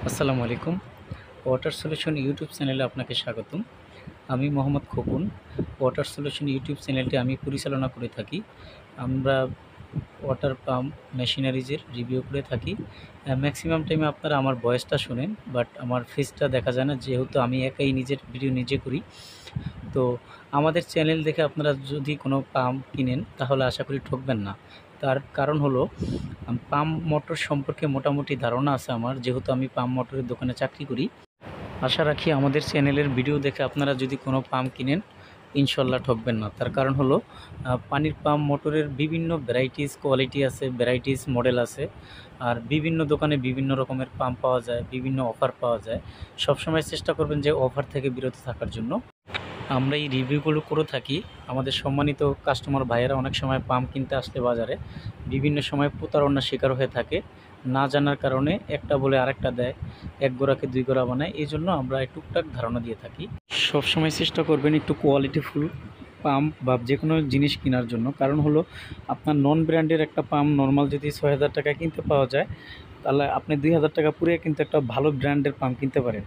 আসসালামু আলাইকুম। Water solution YouTube চ্যানেলে আপনাকে স্বাগতম। আমি Mohammad Khokon. Water solution YouTube চ্যানেলটি আমি পরিচালনা করে থাকি। আমরা ওয়াটার পাম্প মেশিনারিজের রিভিউ করে থাকি। ম্যাক্সিমাম টাইমে আপনারা আমার ভয়েসটা শোনেন, বাট আমার ফেসটা দেখা যায় না, যেহেতু আমি একাই নিজের ভিডিও নিজে করি। তো আমাদের চ্যানেল দেখে আপনারা যদি কোনো পাম্প কিনেন তাহলে আশা করি ঠকবেন না। তার কারণ হলো পাম্প মোটর সম্পর্কে মোটামুটি ধারণা আছে আমার, যেহেতু আমি পাম্প মোটরের দোকানে চাকরি করি। আশা রাখি আমাদের চ্যানেলের ভিডিও দেখে আপনারা যদি কোনো পাম্প কিনেন ইনশাল্লাহ ঠকবেন না। তার কারণ হলো পানির পাম্প মোটরের বিভিন্ন ভ্যারাইটিস কোয়ালিটি আছে, ভ্যারাইটিস মডেল আছে। আর বিভিন্ন দোকানে বিভিন্ন রকমের পাম্প পাওয়া যায়, বিভিন্ন অফার পাওয়া যায়। সবসময় চেষ্টা করবেন যে অফার থেকে বিরত থাকার জন্য। আমরা এই রিভিউগুলো করে থাকি। আমাদের সম্মানিত কাস্টমার ভাইয়েরা অনেক সময় পাম্প কিনতে আসলে বাজারে বিভিন্ন সময় প্রতারণার শিকার হয়ে থাকে। না জানার কারণে একটা বলে আরেকটা দেয়, এক গোড়াকে দুই গোড়া বানায়। এই জন্য আমরা টুকটাক ধারণা দিয়ে থাকি। সবসময় চেষ্টা করবেন একটু কোয়ালিটিফুল পাম্প বা যে কোনো জিনিস কেনার জন্য। কারণ হলো আপনার নন ব্র্যান্ডের একটা পাম্প নর্মাল যদি ৬,০০০ টাকায় কিনতে পাওয়া যায়, তাহলে আপনি ২,০০০ টাকা পুড়িয়ে কিন্তু একটা ভালো ব্র্যান্ডের পাম্প কিনতে পারেন।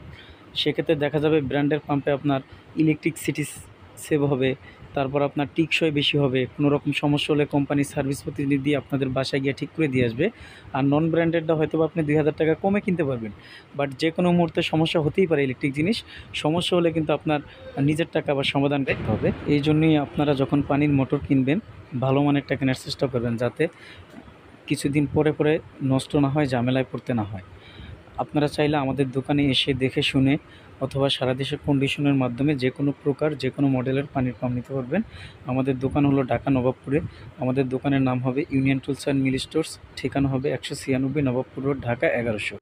সেক্ষেত্রে দেখা যাবে ব্র্যান্ডের পাম্পে আপনার ইলেকট্রিসিটি সেভ হবে, তারপর আপনার টিকসই বেশি হবে। কোনো রকম সমস্যা হলে কোম্পানির সার্ভিস প্রতিনিধি আপনাদের বাসায় গিয়ে ঠিক করে দিয়ে আসবে। আর নন ব্র্যান্ডেডটা হয়তো আপনি ২,০০০ টাকা কমে কিনতে পারবেন, বাট যে কোনো মুহূর্তে সমস্যা হতেই পারে। ইলেকট্রিক জিনিস সমস্যা হলে কিন্তু আপনার নিজের টাকা আবার সমাধান করতে হবে। এই জন্যই আপনারা যখন পানির মোটর কিনবেন ভালো মানেরটা কেনার চেষ্টা করবেন, যাতে কিছুদিন পরে পরে নষ্ট না হয়, ঝামেলায় পড়তে না হয়। আপনারা চাইলে আমাদের দোকানে এসে দেখে শুনে অথবা সারা দেশের কন্ডিশনের মাধ্যমে যে কোনো প্রকার যে কোনো মডেলের পানির পাম্প নিতে পারবেন। আমাদের দোকান হলো ঢাকা নবাবপুরে। আমাদের দোকানের নাম হবে union tools and mill stores. ঠিকানা হবে ১৯৬ নবাবপুর রোড, ঢাকা ১১০০।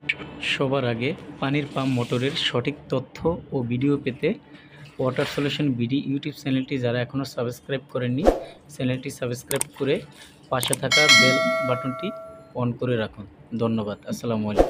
সবার আগে পানির পাম্প মোটরের সঠিক তথ্য ও ভিডিও পেতে ওয়াটার সলিউশন বিডি ইউটিউব চ্যানেলটি যারা এখনও সাবস্ক্রাইব করেননি, চ্যানেলটি সাবস্ক্রাইব করে পাশে থাকা বেল বাটনটি অন করে রাখুন। ধন্যবাদ। আসসালামু আলাইকুম।